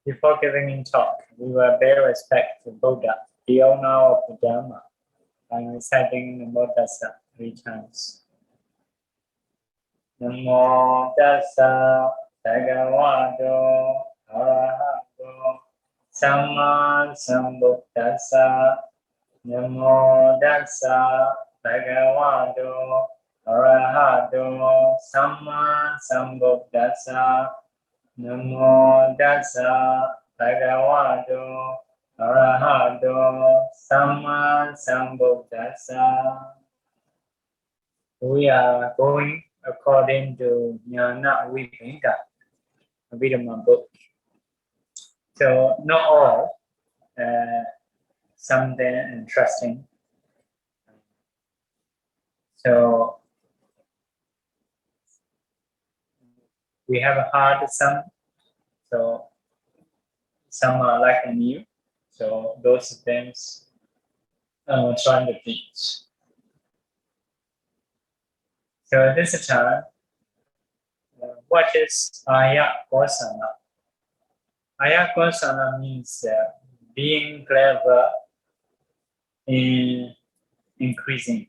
before giving talk, we will pay respect to Buddha, the owner of the Dhamma, by reciting Namo Tassa 3 times. Namo Tassa Bhagavato Arahato Samma Sambuddhassa. Namo Tassa Bhagavato Arahato Samma Sambuddhassa. Namo Tassa Bhagavato Arahato Samma Sambuddhassa. We are going according to Ñāṇavibhagha, a Vidama book. So not all, something interesting. So we have a hard some, so some are like new. So those things I'm trying to teach. So this time, what is Āyakosalla? Āyakosalla means being clever in increasing.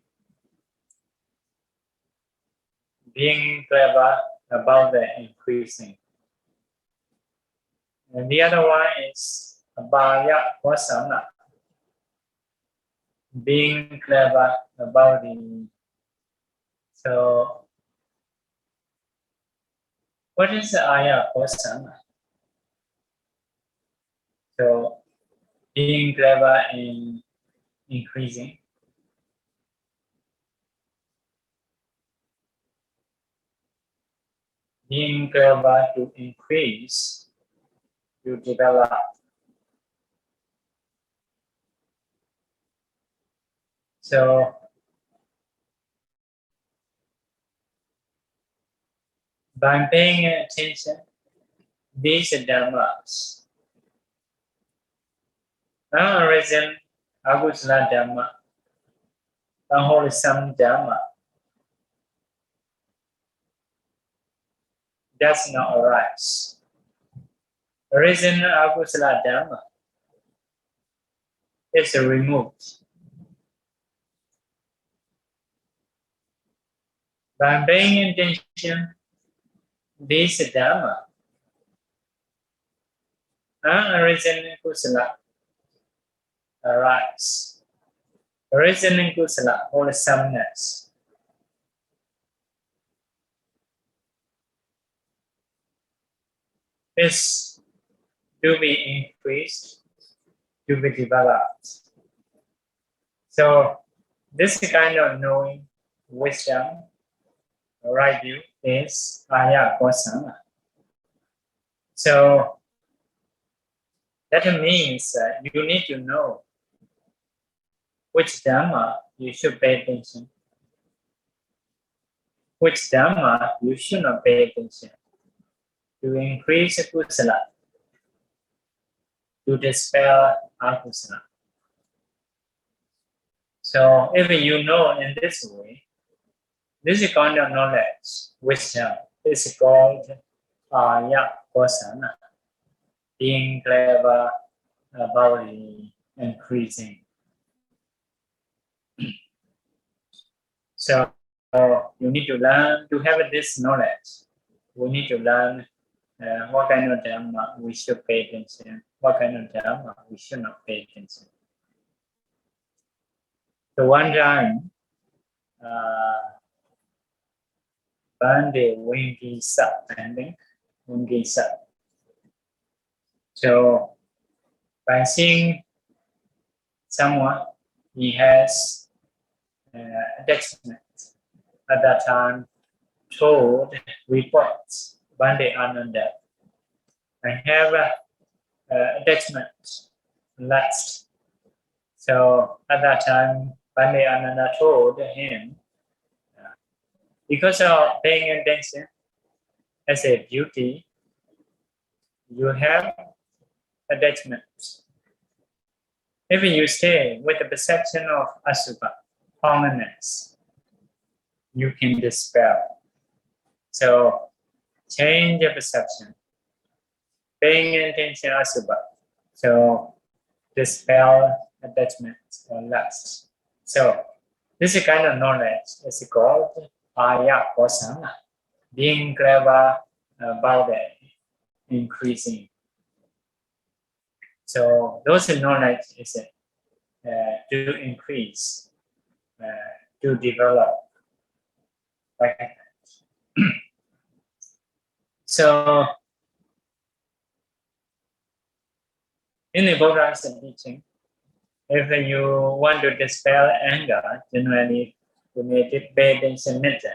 Being clever about the increasing. And the other one is Āpāyakosalla. Being clever about the. So, what is Āyakosalla? So, being clever in increasing. Being clever to increase, to develop. So, by paying attention, these dhammas, unarisen, akusala dhamma, unwholesome dhamma, does not arise. Arisen, akusala dhamma is removed. By paying attention, this dhamma, unarisen kusala, arise. Arisen kusala, wholesomeness. Is to be increased, to be developed. So, this kind of knowing, wisdom, right view is Āyakosalla. So that means you need to know which dhamma you should pay attention, which dhamma you should not pay attention, to increase kusala, to dispel akusala. So if you know in this way, this kind of knowledge, wisdom, is called Āyakosalla, being clever about the increasing. So you need to learn to have this knowledge. We need to learn what kind of dhamma we should pay attention, what kind of dhamma we should not pay attention. So one time, Bande wingi sat ending, wingi sat. So by seeing someone, he has attachment. At that time, told reports Bande Ananda. I have attachment last. So at that time, Bande Ananda told him, because of paying attention as a duty, you have attachment. If you stay with the perception of asubha, permanence, you can dispel. So change the perception. paying attention asubha. So dispel attachment or lust. So this kind of knowledge is called Āyakosalla, being clever about it, increasing. So those knowledge is to increase, to develop. Like that. So in the Buddha's teaching, if you want to dispel anger, generally we need to pay attention mettā.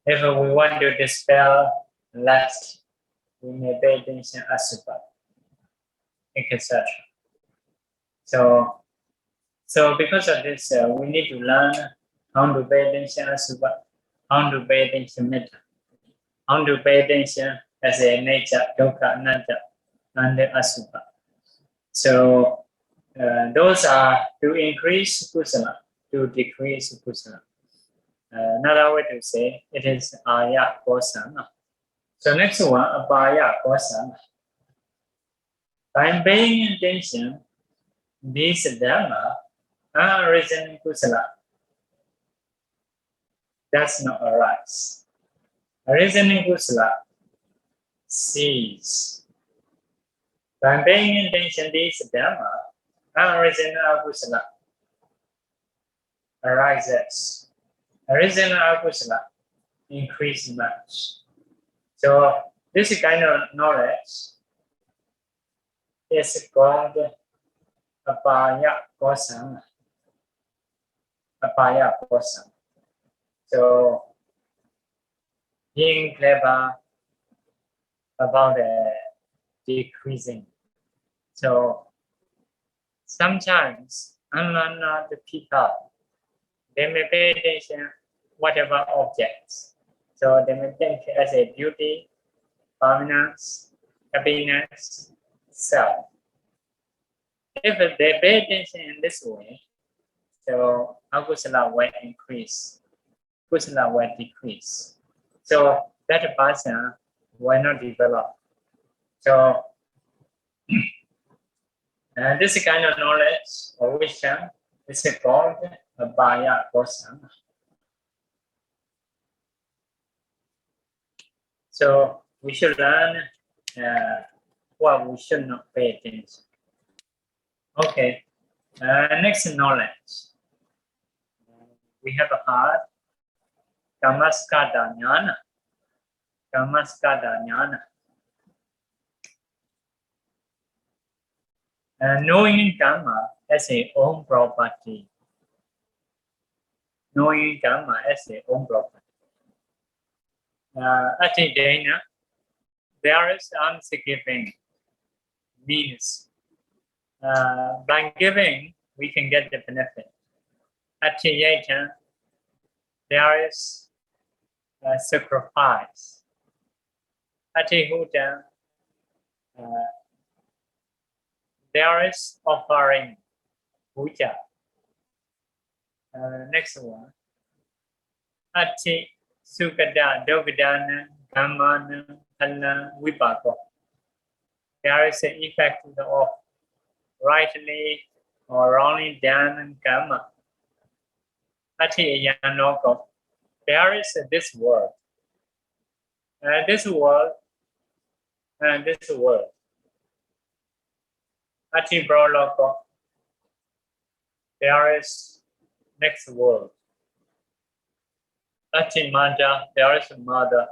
If we want to dispel lust, we may pay attention asubha, etc. So because of this, we need to learn how to pay attention asubha, how to pay attention mettā, how to pay attention as a nature, dukkha, anatta, and asubha. So those are to increase kusala, to decrease kusala. Another way to say it is Āyakosalla. So next one, Āpāyakosalla. By paying attention, these dhamma, unarisen kusala does not arise. Arisen kusala cease. By paying attention, these dhamma, unarisen akusala arises. Arisen akusala increase much. So this kind of knowledge is called Āpāyakosalla. Āpāyakosalla. So being clever about decreasing. So sometimes unlearned people, they may pay attention whatever objects. So they may think as a beauty, permanence, happiness, self. If they pay attention in this way, so akusala will increase, kusala will decrease. So that person will not develop. So this kind of knowledge or wisdom is called Āpāyakosalla. So we should learn what we should not pay attention. Okay, next knowledge. We have a heart, kamaskata ñāṇa. Kamaskata ñāṇa. Knowing Dhamma as a own property. Knowing Dhamma as a own property. Atidena, there is unforgiving means. By giving, we can get the benefit. Atiyeta, there is sacrifice. Atihuta, there is offering. Puja. Next one. Ati sukada dogadana dhammana Ñāṇavibhagha. There is an effect of rightly or wrongly done karma. Ati yanoko. There is this world. This world. Ati broloko. There is next world. Ati mada. There is a mother.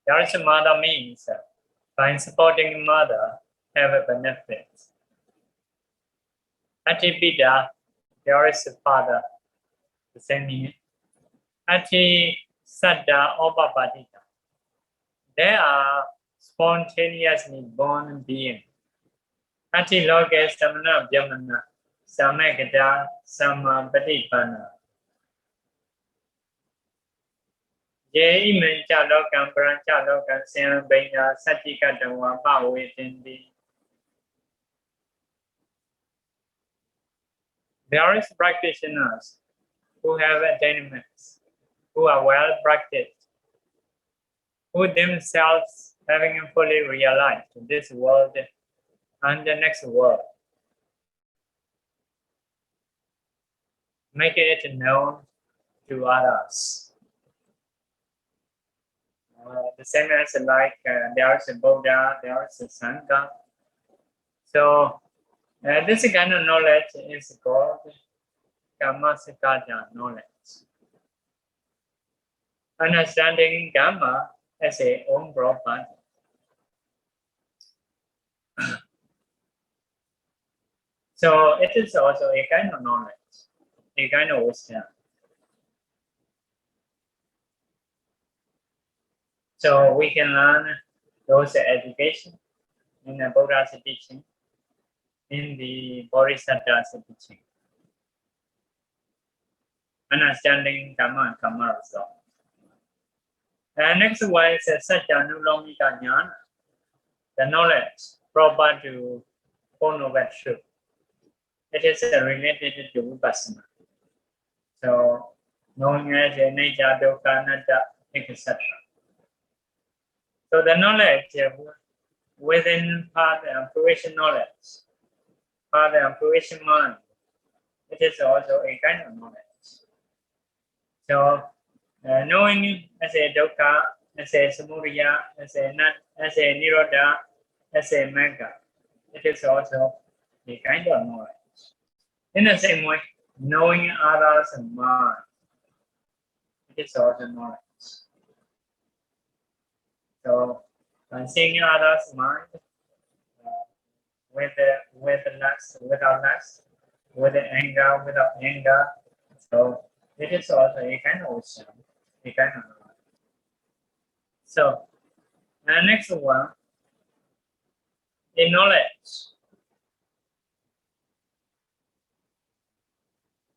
There is a mother means by supporting mother have a benefit. Ati pita. There is a father. The same meaning. Ati saddha obapadita. They are spontaneously born beings. Ati loke samana vyamana. Samekata samapatipana. Ye imen cha lokam prancha lokam sen bena satikatawa pawetendi. There is practitioners who have attainments, who are well practiced, who themselves having fully realized this world and the next world, make it known to others. The same as like there is a Buddha, there is a Sangha. So this kind of knowledge is called Kammasikāja knowledge. Understanding Dhamma as a own property. So it is also a kind of knowledge, a kind of wisdom. So we can learn those education in the Buddha's teaching, in the Bodhisattva's teaching. Understanding Dhamma and Kamma also. And next one is Satyanulomika Ñāṇa, the knowledge proper to Four Noble Truth. It is related to Vipassana. So, knowing as anicca, dukkha, anatta, etc. So, the knowledge within path and fruition knowledge, path and fruition mind, it is also a kind of knowledge. So, knowing as a dukkha, as a samudaya, as a nirodha, as a mettā, it is also a kind of knowledge. In the same way, knowing others' mind, it is also knowledge. So, seeing others' mind with lust, without lust, with anger, without anger, so it is also a kind of wisdom, a kind of knowledge. So, the next one, the knowledge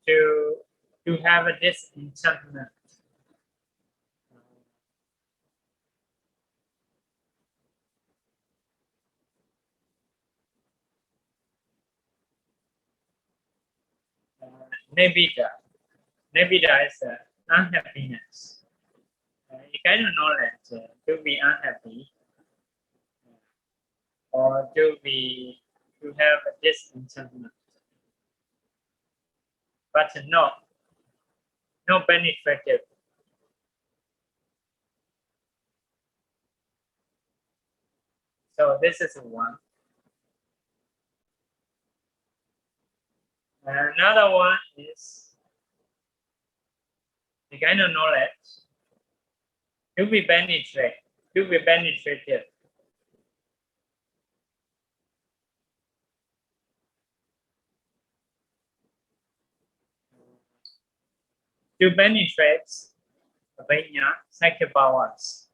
to have a disenchantment. Nibbida is unhappiness. A kind of knowledge to be unhappy or to have a disenchantment, but no penetrative. So this is one. Another one is the kind of knowledge to be penetrated. To penetrate Paññā, psychic powers,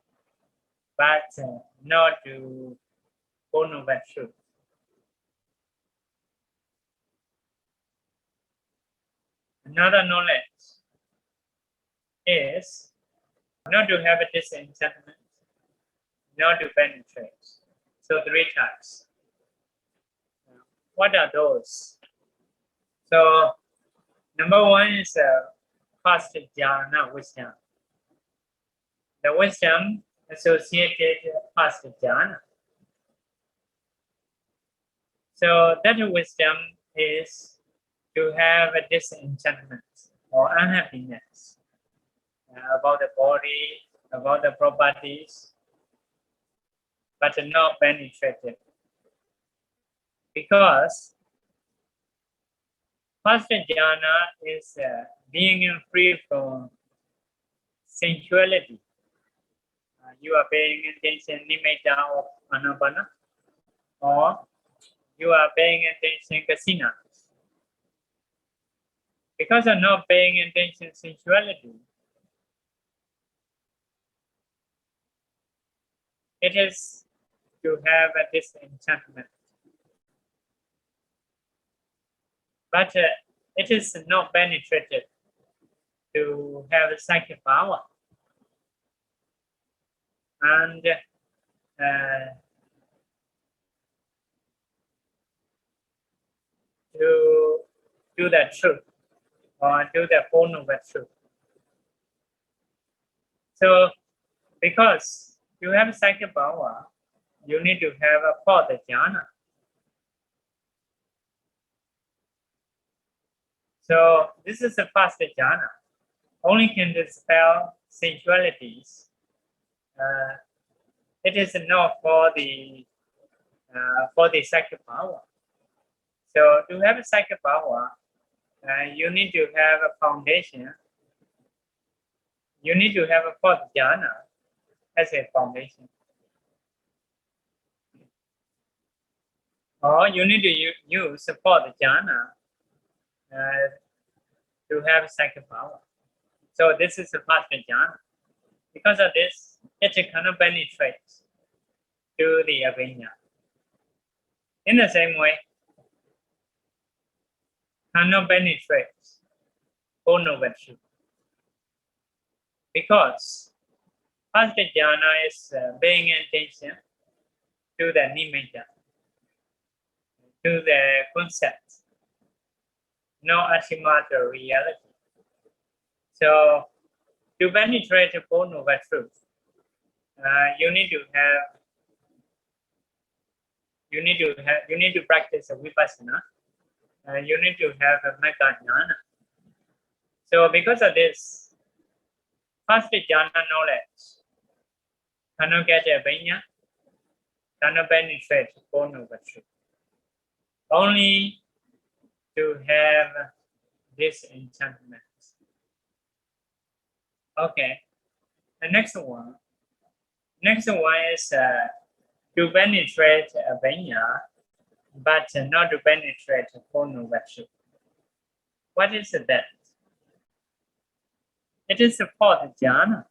but not to Four Noble Truth. Another knowledge is not to have a disenchantment, not to penetrate. So 3 types. What are those? So number 1 is first jhana wisdom. The wisdom associated first jhana. So that wisdom is to have a disenchantment or unhappiness about the body, about the properties, but not penetrated. Because first jhana is being free from sensuality. You are paying attention nimitta of anappana, or you are paying attention kasina. Because of not paying attention to sensuality, it is to have a disenchantment. But it is not penetrated to have a psychic power. And to do the truth or do the Four Noble Truth. So because to have psychic power, you need to have a fourth jhana. So this is the first jhana. Only can dispel sensualities. It is not for the psychic power. So to have a psychic power, you need to have a foundation. You need to have a fourth jhana as a foundation. Or you need to use the fourth jhana to have psychic power. So this is the first jhana. Because of this, it cannot penetrate to the Paññā. In the same way, cannot penetrate Four Noble Truth. Because first jhana is paying attention to the nimitta, to the concept, no ultimate reality. So to penetrate the Four Noble Truth, you need to practice a vipassana. You need to have a mettā jhana. So because of this, first jhana knowledge cannot get a Paññā, cannot penetrate Four Noble Truth. Only to have this enchantment. Okay. The next one is to penetrate a Paññā, but not to penetrate Four Noble Truth. What is that? It is the fourth jhana.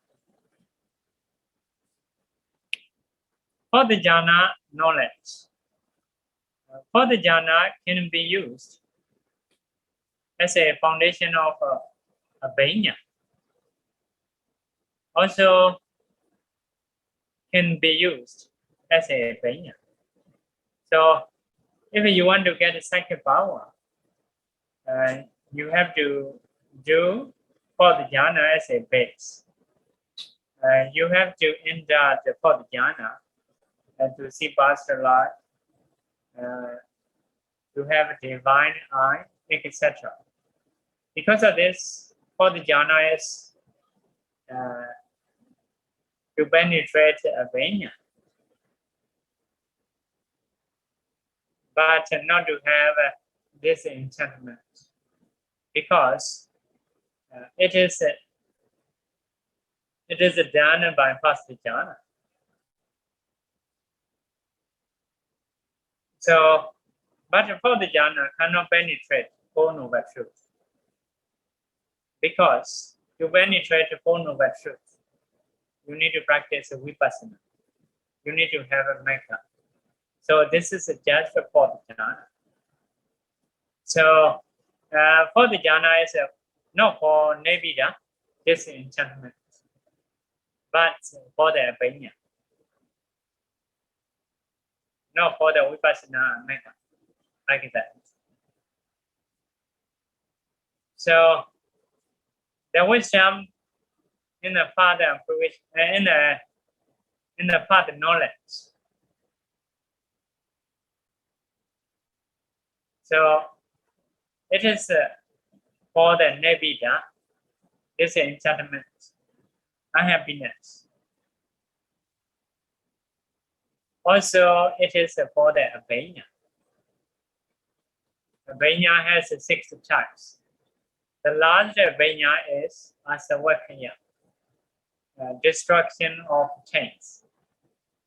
Fourth jhana knowledge. Fourth jhana can be used as a foundation of a Paññā. Also can be used as a Paññā. So if you want to get a psychic power, you have to do fourth jhana as a base. You have to enter the fourth jhana to see past life, to have a divine eye, etc. Because of this, fourth jhana is to penetrate a Paññā, but not to have this enchantment, because it is done by first jhana. So, but fourth jhana cannot penetrate Four Noble Truth, because to penetrate Four Noble Truth, you need to practice a vipassana. You need to have a mettā. So this is just the fourth jhana. So fourth jhana is not for nibbida, disenchantment, but for the Paññā, not for the vipassana mettā, like that. So the wisdom in the path of fruition, in the path of knowledge. So it is for the nibbida, disenchantment, unhappiness. Also, it is for the Paññā. The Paññā has 6 types. The last Paññā is asubha, destruction of chains,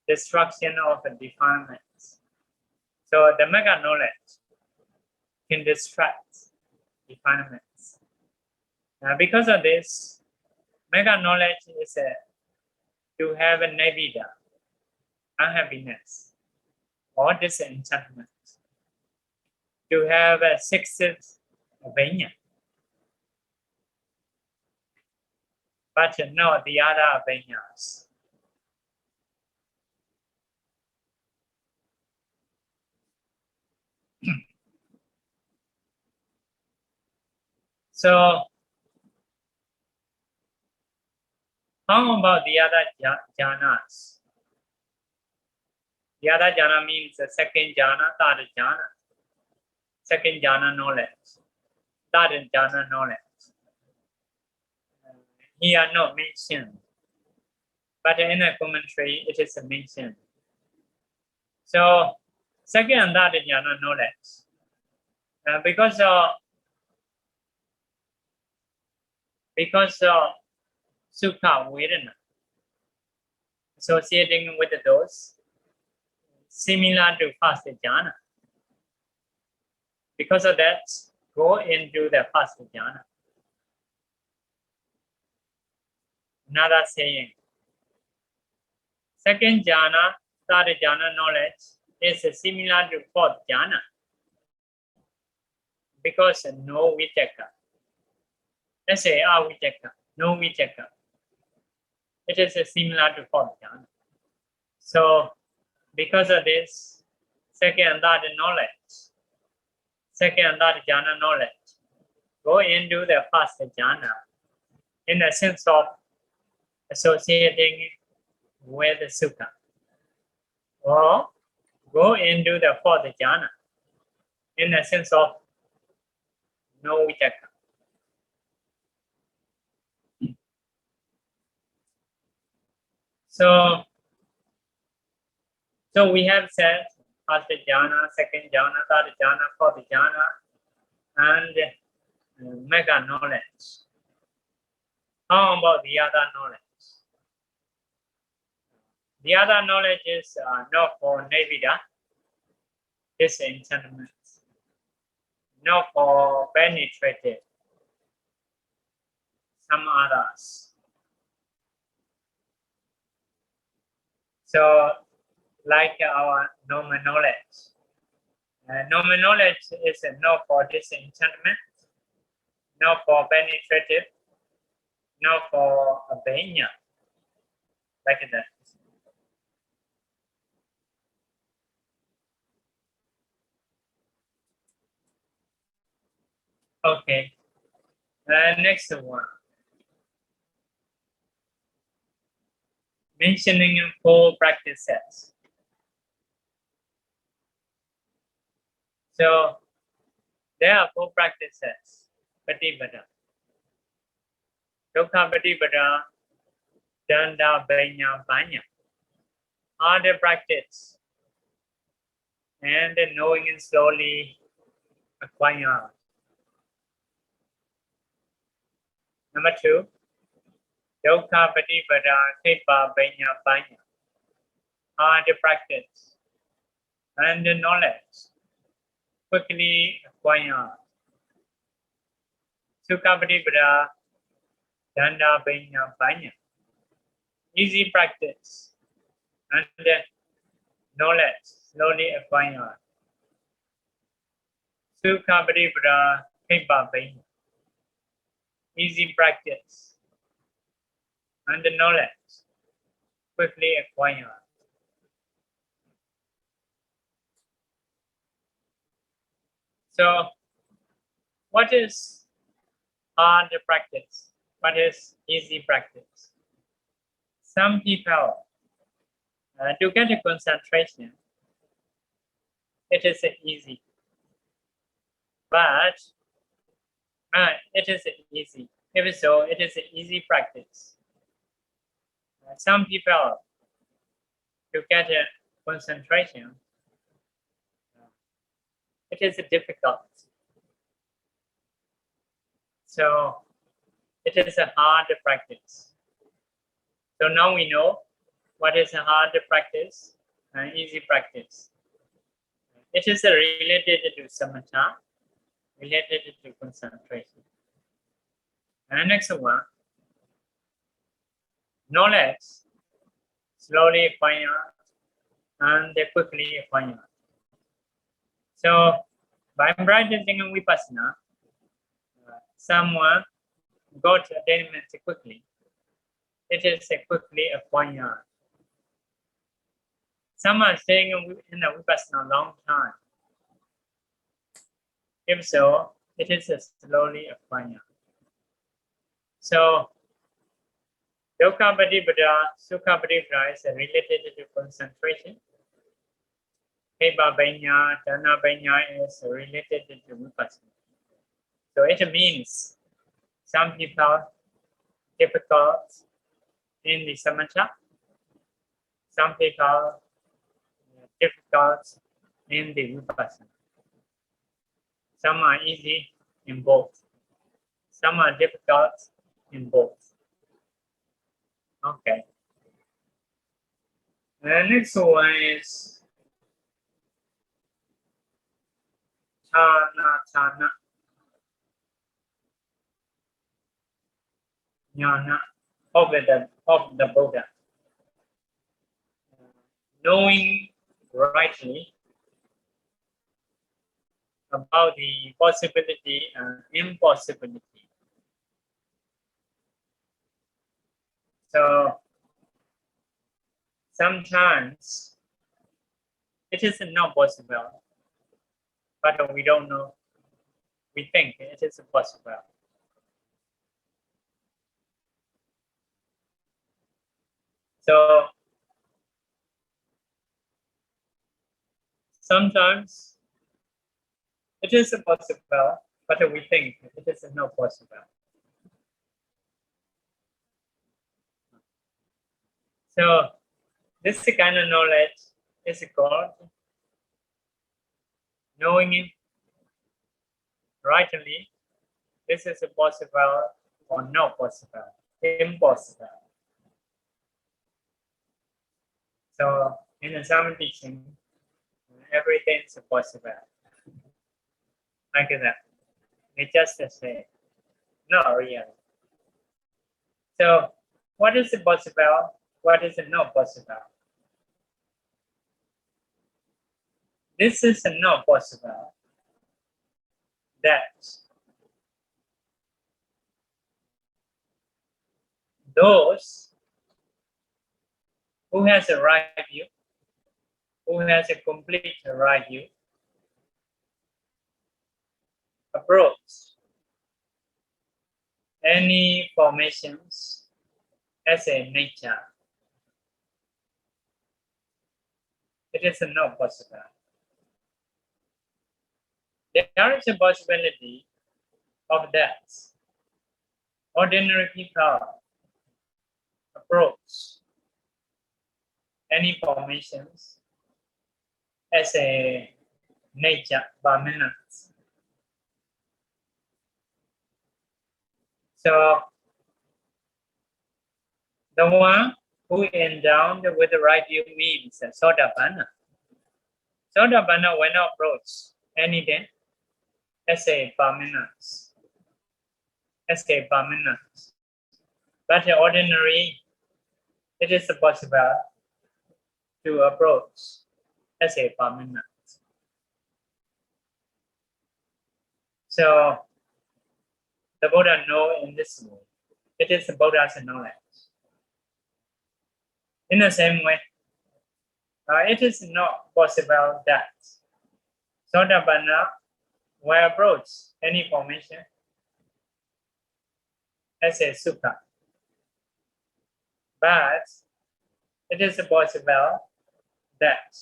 destruction of defilements. So the mega knowledge can distract defilements. Because of this, mega knowledge is to have a nibbida, unhappiness, or disenchantment. To have a 6th Paññā, but not the other Paññās. So, how about the other jhanas? The other jhana means the second jhana, third jhana. Second jhana knowledge, third jhana knowledge. Here not mentioned, but in a commentary it is mentioned. So second and third jhana knowledge, because of sukha vedana associating with those similar to first jhana. Because of that, go into the first jhana. Another saying, second jhana, third jhana knowledge is similar to fourth jhana. Because no vitakka. Let's say vitakka, no vitakka. It is similar to fourth jhana. So, because of this, second and third knowledge, second and third jhana knowledge, go into the first jhana in the sense of associating with sukha. Or go into the fourth jhana in the sense of no vitakka. So we have said first jhana, second jhana, third jhana, fourth jhana, and mega knowledge. How about the other knowledge? The other knowledge is not for navida, disenchantment, not for penetrative, some others. So, like our normal knowledge. Normal knowledge is not for disenchantment, not for penetrative, not for paññā, like that. Okay, next one. Mentioning 4 practices. So, there are 4 practices. Patipada, dukkha patipada, Ñāṇavibhagha, Paññā. Hard practice and knowing it slowly acquire. Number 2, dukkha patipada, Paññā. Hard practice and knowledge quickly acquire. Sukha patipada, Paññā. Easy practice and knowledge slowly acquire. Sukha patipada, Paññā. Easy practice and knowledge quickly acquire. So, what is hard practice? What is easy practice? Some people, to get a concentration, it is easy. But it is easy. If so, it is easy practice. Some people, to get a concentration, it is difficult. So, it is a hard practice. So now we know what is a hard practice and easy practice. It is related to samatha, related to concentration. And next one, knowledge slowly acquire and quickly acquire. So by practicing vipassana, someone got attainment quickly. It is quickly acquired. Some are staying in the vipassana a long time. If so, it is slowly acquired. So, dukkha patipada, sukha patipada is related to concentration. Paññā, Paññā is related to vipassana. So it means some people difficult in the samatha, some people difficult in the vipassana. Some are easy in both. Some are difficult in both. Okay. The next one is Chana Jnana of the Buddha. Knowing rightly about the possibility and impossibility. So sometimes it is not possible, but we don't know. We think it is possible. So sometimes it is possible, but we think it is not possible. So this kind of knowledge is called knowing it rightly. This is possible or not possible, impossible. So in some teaching, everything is possible. Like that. They just say, not really. So what is possible? What is not possible? This is not possible. That those who has a right view, who has a complete right view, approach any formations as a nature. It is not possible. There is a possibility of that. Ordinary people approach any formations as a nature, permanence. So the one who endowed with the right view means Sotapanna. Sotapanna will not approach anything as a permanence. As a permanence. But ordinary, it is possible to approach as a permanence. So the Buddha knows in this way. It is the Buddha's knowledge. In the same way, it is not possible that Sotapanna will approach any formation as a sukha. But it is possible that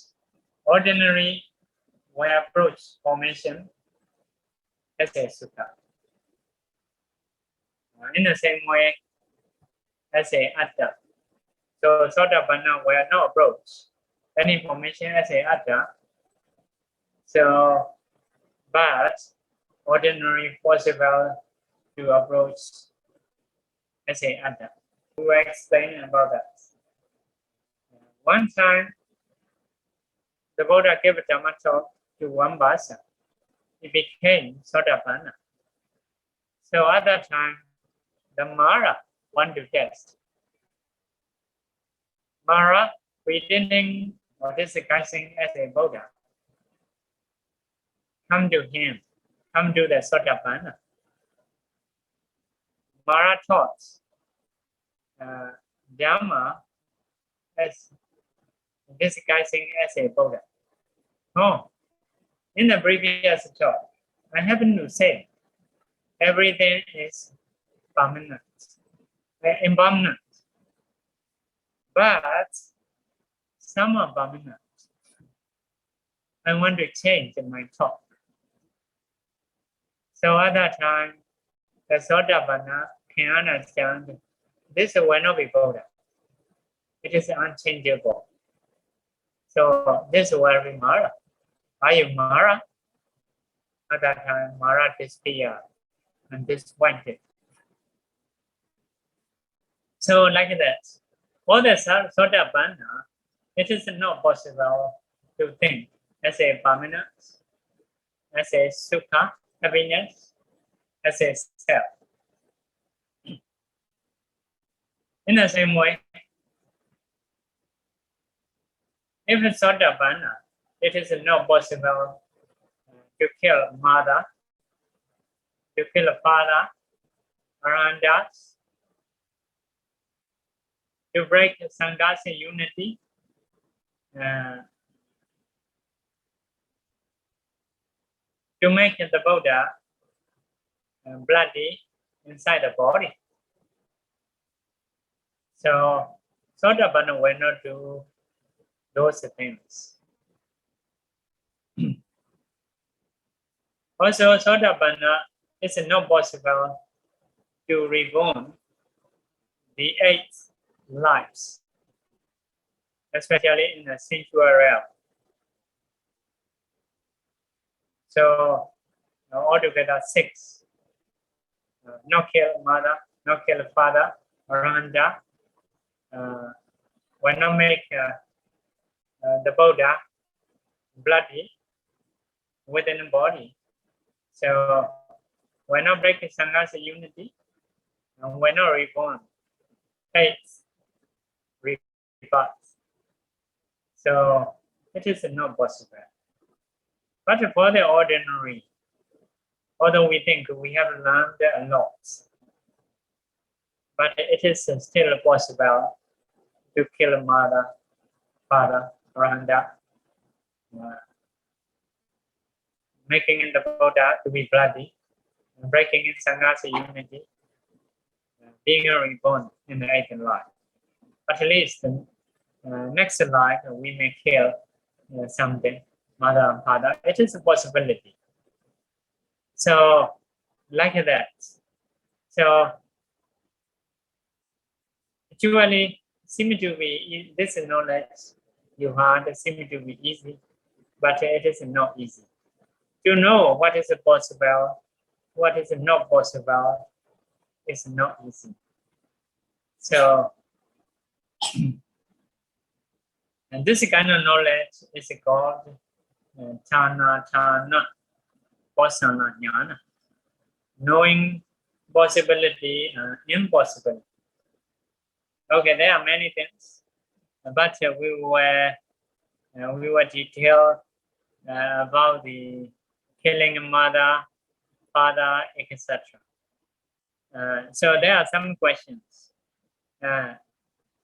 ordinary will approach formation as a sukha. In the same way as a atta. So Sotapanna will not approach any formation as a atta. So, but ordinary possible to approach as a atta. We will explain about that. One time, the Buddha gave a dhamma talk to one person. He became Sotapanna. So other time, the Mara want to test. Mara pretending or disguising as a Buddha. Come to him, come to the Sotapanna. Mara taught Dhamma as disguising as a Buddha. Oh, in the previous talk, I happen to say everything is permanent, impermanent, but some are permanent. I want to change my talk. So at that time, the Sotapanna can understand this will not be Buddha. It is unchangeable. So this will be Mara. Are you Mara? At that time, Mara disappeared and disappointed. So like that, for the Sotapanna, it is not possible to think as a permanence, as a sukha, happiness, as a self. In the same way, if it's Sotapanna, it is not possible to kill mother, to kill father around us, to break Sanghas unity, to make the Buddha bloody inside the body. So Sotapanna will not do those things. Also, Sotapanna is not possible to reborn the 8 lives, especially in the sensual realm. So altogether 6. Not kill mother, not kill father, aranda, will not make the Buddha bloody within the body. So will not break the Sanghas unity, and will not reborn 8 rebirths. So it is not possible. But for the ordinary, although we think we have learned a lot, but it is still possible to kill mother, father, aranda, making the Buddha to be bloody, breaking in Sanghas unity, being reborn in the 8th life. At least next life we may kill something, mother and father. It is a possibility. So like that. So actually seems to be this knowledge you had seems to be easy, but it is not easy. To know what is possible, what is not possible, is not easy. So, and this kind of knowledge is called Chana kusala jnana, knowing possibility and impossibility. Okay, there are many things, but we were detailed about the killing mother, father, etc. So there are some questions.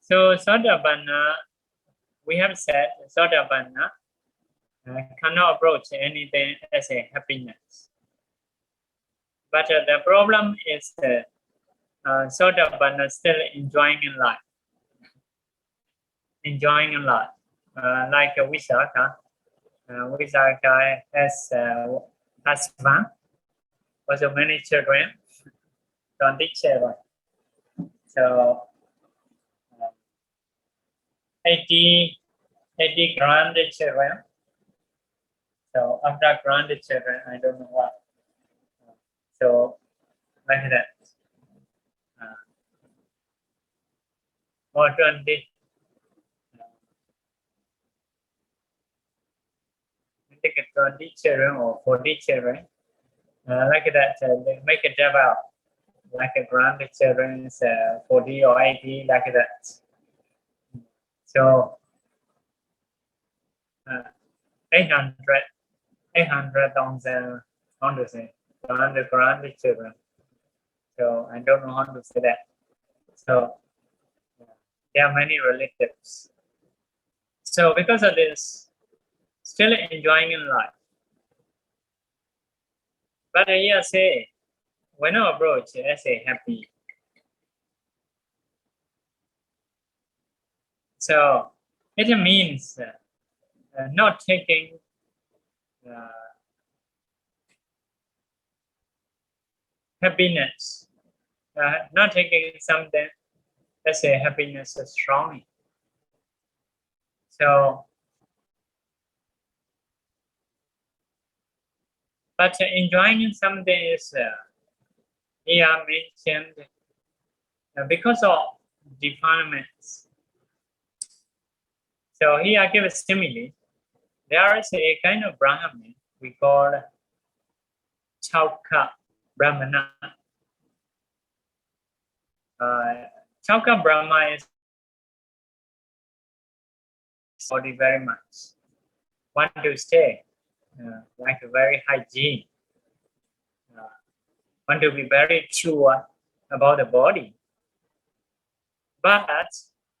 So Sotapanna, we have said Sotapanna cannot approach anything as a happiness. But the problem is Sotapanna still enjoying life. Enjoying life. Like Visakha. Visakha has husband, also many children, 20 children. So 80 grandchildren. So after grandchildren, I don't know what. So like that. Or 20. I think 20 children or 40 children. Like that, they make a double. Like a grandchildren, 40 or 80, like that. So 800,000, how to say, grandchildren. So I don't know how to say that. So there are many relatives. So because of this, still enjoying in life. But here say, when I approach as a happy. So it means not taking happiness, not taking something as a happiness strongly. So, but enjoying something is here mentioned because of defilements. So here I give a simile. There is a kind of Brahman we call Chauka Brahmana. Chauka Brahma is body very much. Want to stay like a very hygiene. Want to be very sure about the body. But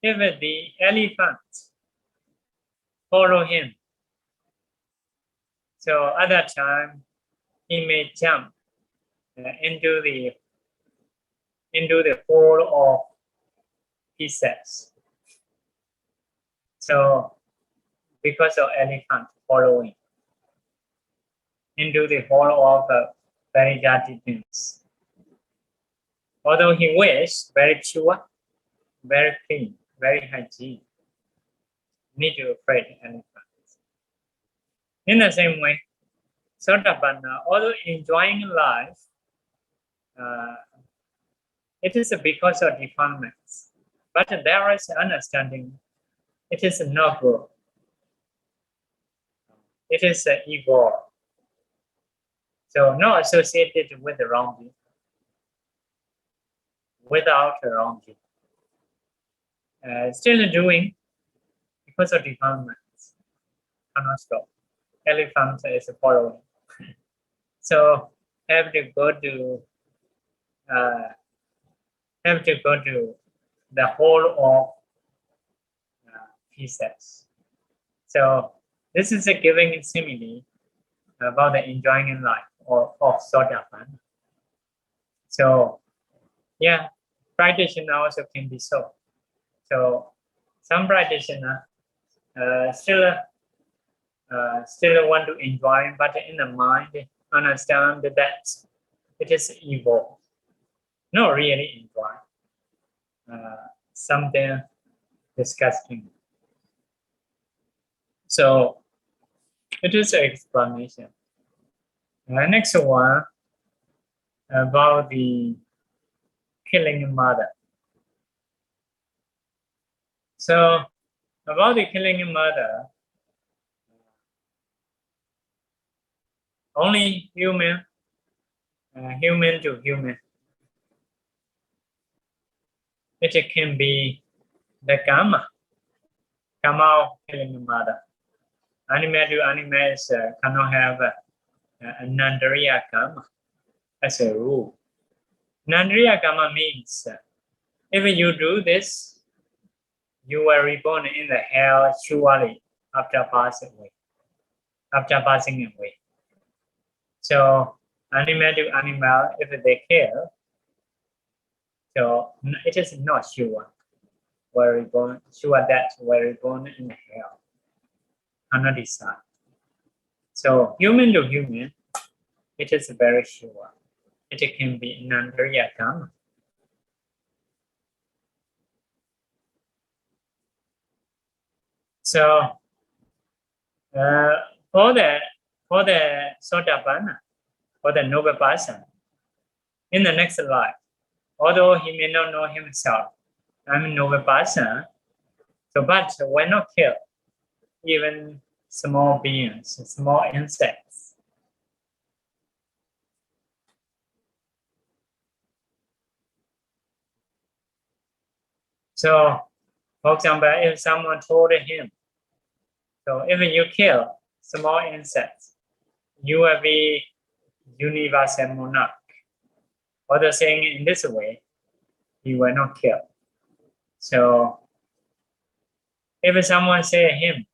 if the elephant follow him, so at that time he may jump into the hole of pieces. So because of elephant following into the hole of very dirty things. Although he wishes very pure, very clean, very hygiene, need to afraid elephants. In the same way, Sotapanna, although enjoying life, it is because of defilements. But there is understanding. It is not good. It is ego. So not associated with the wrongdoing. Without the wrongdoing. Still doing because of defilements. Cannot stop. Elephant is following. So have to go to the whole of pieces. So this is a giving simile about the enjoying in life of Sotapanna. So yeah, practitioner also can be so. So some practitioner still want to enjoy, but in the mind understand that it is evil. Not really enjoy. Something disgusting. So it is an explanation. Next one about the killing mother. So about the killing mother, only human to human. It can be the karma of killing mother. Animal to animals cannot have a nandriya karma as a rule. Nandriya karma means if you do this, you were reborn in the hell surely after passing away. So animal to animal, if they kill, so it is not sure that we're reborn in the hell. Cannot decide. So human to human, it is very sure. It can be nandriya karma. So for the Sotapanna, for the noble person, in the next life, although he may not know himself, I'm a noble person, so but why not kill even small beings, small insects? So, for example, if someone told him, so if you kill small insects, you will be universal monarch. Although saying in this way, he will not kill. So, if someone say him,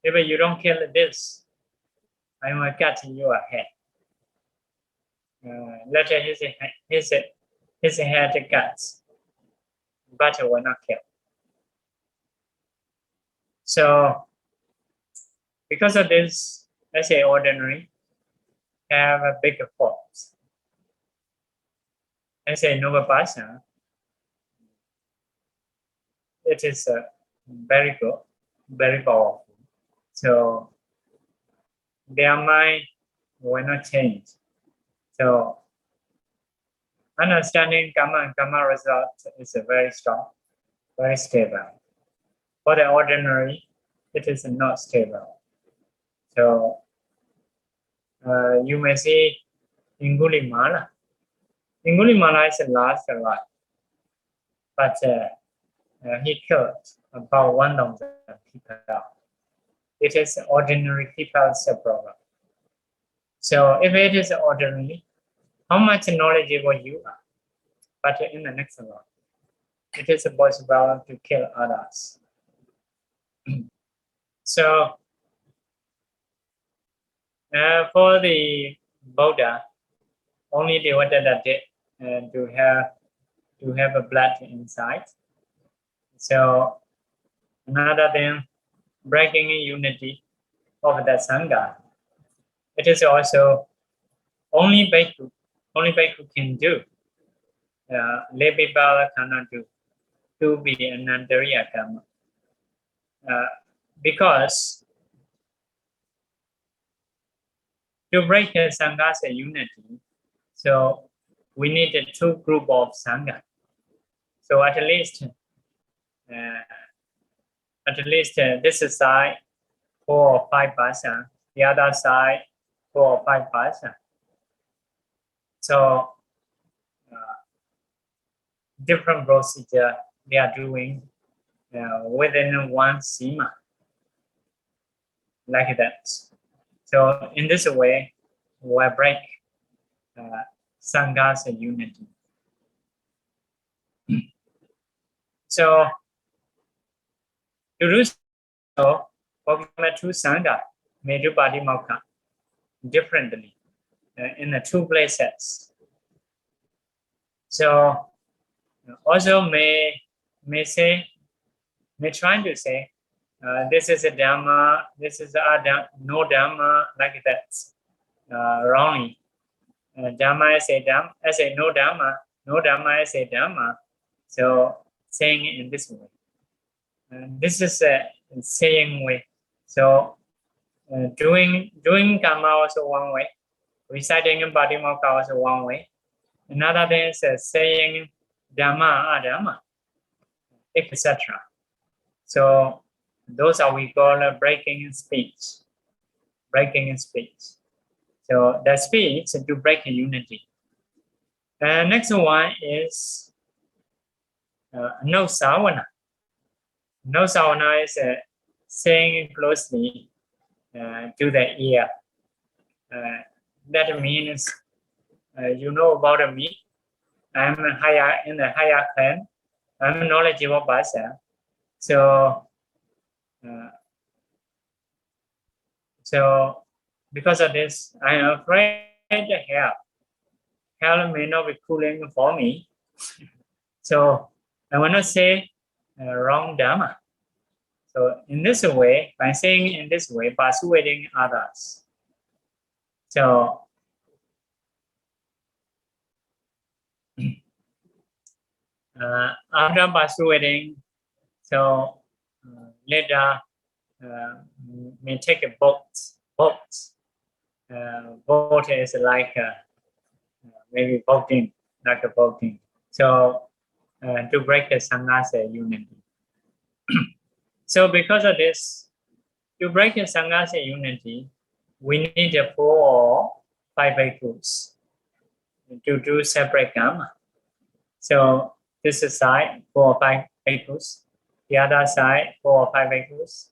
if you don't kill this, I will cut your head. Let his head cuts, but will not kill. So, because of this, as a ordinary, have a bigger force. As a noble person, it is very good, very powerful. So their mind will not change. So understanding karma and karma result is very strong, very stable. For the ordinary, it is not stable. So you may see Angulimala. Angulimala is the last alive, but he killed about 1,000 people. It is ordinary people's problem. So if it is ordinary, how much knowledgeable you are? But in the next life, it is possible to kill others. So for the Buddha, only the Devadatta did to have a blood inside. So another thing, breaking unity of the Sangha. It is also only Bhikkhu can do. Lay people cannot do. To be an Antariyakama. Because to break the Sangha's unity, so we need two groups of Sangha. So at least this side 4 or 5%, the other side 4 or 5%. So different procedure they are doing within one sima, like that. So in this way, we break Sangha's unity. So to do so, for two Sangha may do Patimokka differently in the two places. So also may try to say this is a dhamma, this is no dhamma, like that, wrongly. Dhamma is a dhamma, as a no dhamma is a dhamma. So saying it in this way. This is a saying way. So doing karma also one way, reciting Patimokka also one way. Another thing is saying dhamma, adhamma, etc. So those are we call breaking in speech. Breaking in speech. So the speech to break unity. Next one is no savana. No savana is saying closely to the ear. That means you know about me. I'm higher in the higher clan. I'm a knowledgeable person. So because of this, I am afraid hell may not be cooling for me. So I want to say wrong dhamma. So in this way, by saying in this way, persuading others. So after persuading, so later may take a vote. Vote is like maybe voting, like a voting. So to break the Sangha's unity. So because of this, to break the Sangha's unity, we need 4 or 5 bhikkhus to do separate karma. So this side 4 or 5 bhikkhus, the other side 4 or 5 bhikkhus,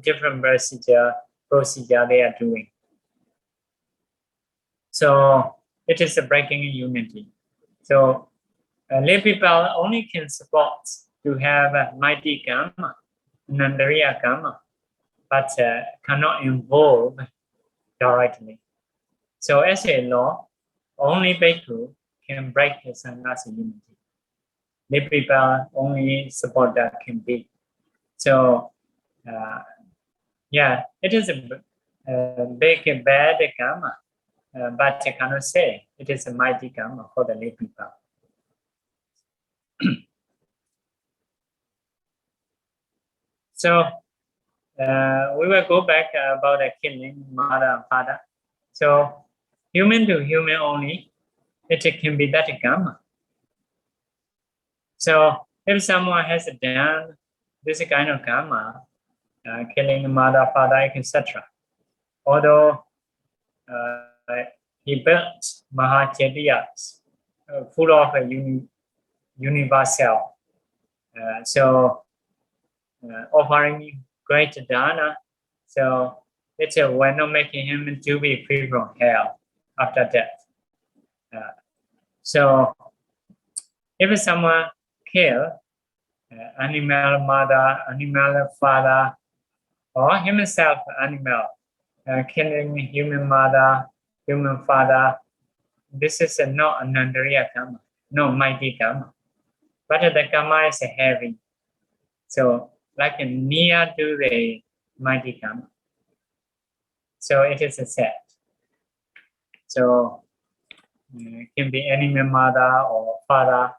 different procedure they are doing. So it is a breaking unity. So lay people only can support to have a mighty karma, Nandariya karma, but cannot involve directly. So as a law, only bhikkhu can break the Sangha's unity. Lay people only support that can be. So yeah, it is big bad karma, but I cannot say it is a mighty karma for the lay people. So we will go back about the killing mother and father. So human to human only, it can be that karma. So if someone has done this kind of karma, killing mother, father, etc., although he built Mahachediyas full of a universal, offering great dana, so it will not making him to be free from hell after death. So if someone kill animal mother, animal father, or himself animal, killing human mother, human father, this is not anandariya karma, no mighty karma. But the karma is heavy. So like near to the mighty karma. So it is a set. So it can be animal mother or father.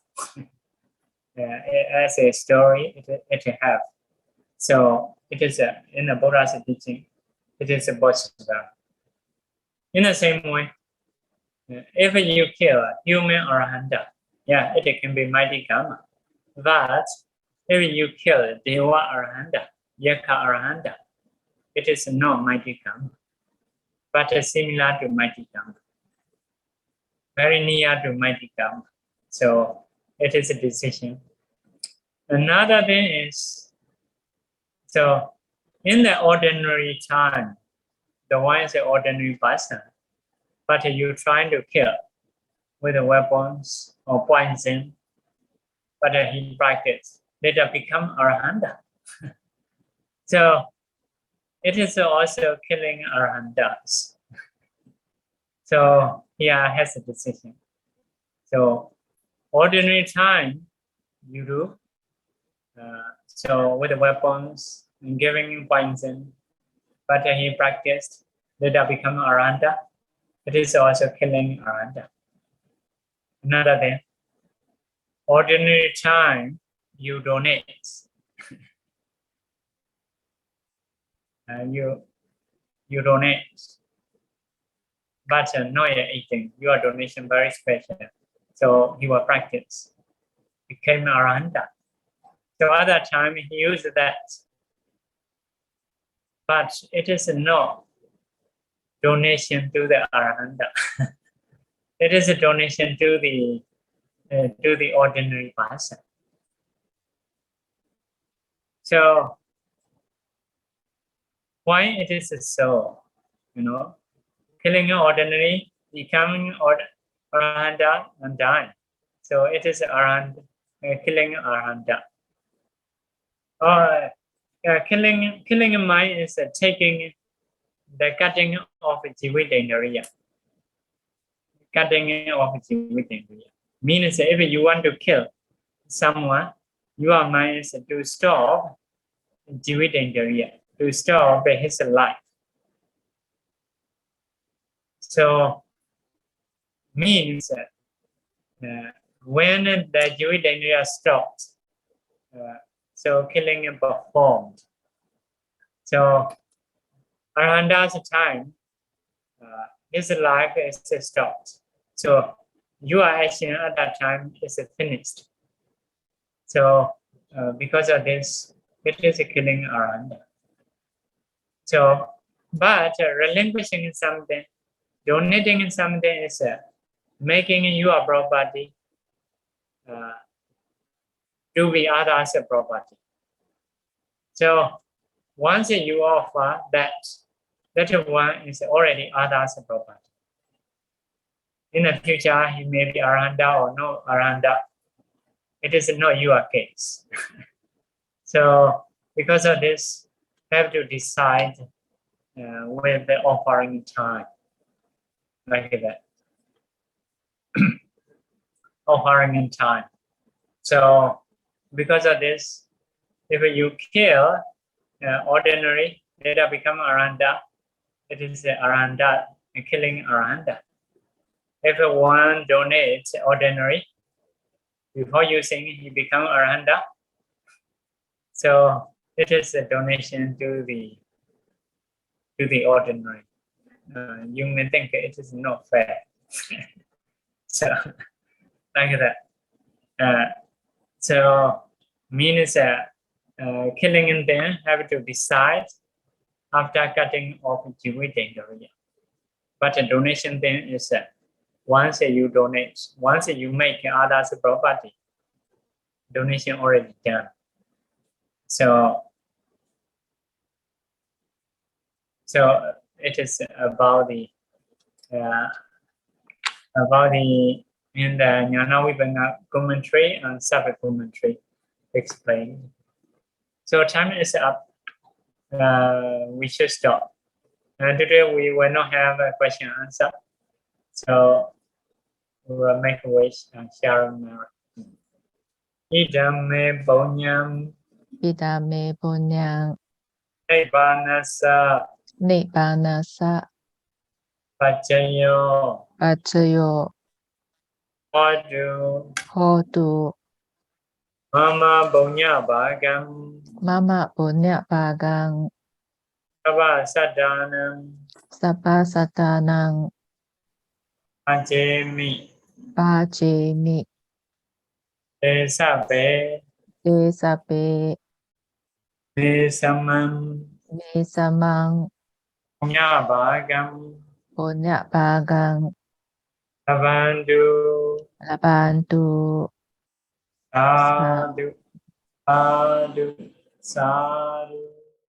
As a story, it have. So it is in the Buddha's teaching, it is a possible. In the same way, if you kill a human or a hunter, yeah, it can be mighty karma. But if you kill deva or hunter, yaka or hunter, it is not mighty karma, but similar to mighty karma, very near to mighty karma. So it is a decision. Another thing is, so in the ordinary time, the one is an ordinary person, but you trying to kill with the weapons or poison, but he practice, later become arahanta. So it is also killing arahantas. So here has a decision. So ordinary time you do, so with the weapons and giving poison, but he practiced, later become arahanta. It is also killing arahanta. Another thing, ordinary time you donate. You donate, but not yet eating. Your donation very special. So he will practice, became arahanta. So other time he used that, but it is not donation to the arahanta. It is a donation to the ordinary person. So why it is so? Killing an ordinary, becoming arahanta and dying. So it is arahanta, killing arahanta. Or killing a mind is taking the cutting of jividendriya. Cutting of jividendriya means if you want to kill someone, your mind is to stop jividendriya, to stop his life. So means when the jividendriya stops, so killing is performed. So Arahanta's time, his life is stopped. So your action at that time is finished. So because of this, it is killing Arahanta. So, but relinquishing something, donating something is making your property to be others' property. So once you offer that one is already others' property. In the future, he may be Arahanta or no Arahanta. It is not your case. So because of this, you have to decide with the offering time, like that. Offering time. So because of this, if you kill ordinary, later become arahanta, it is the arahanta, killing arahanta. If one donates ordinary, before using he become arahanta. So it is a donation to the ordinary. You may think it is not fair. So like that. So means killing in them have to decide after cutting off jividendriya. But a donation then is once you donate, once you make others property, donation already done. So it is about the in the Ñāṇavibhagha commentary and sub-commentary explained. So time is up. We should stop. Today we will not have a question and answer. So we will make a wish and share merit. Idam me paññā. Idam me paññā. Nibbānassa. Nibbānassa. Paccayyo. Paccayyo. Hotu. Mama Paññā-bhagaṃ. Mama Paññā-bhagaṃ. Sabba saddhanaṃ. Pājēmi. Te sabbe. Me samam. Paññā-bhagaṃ. Labantu. Sadhu. Sadhu. Sadhu.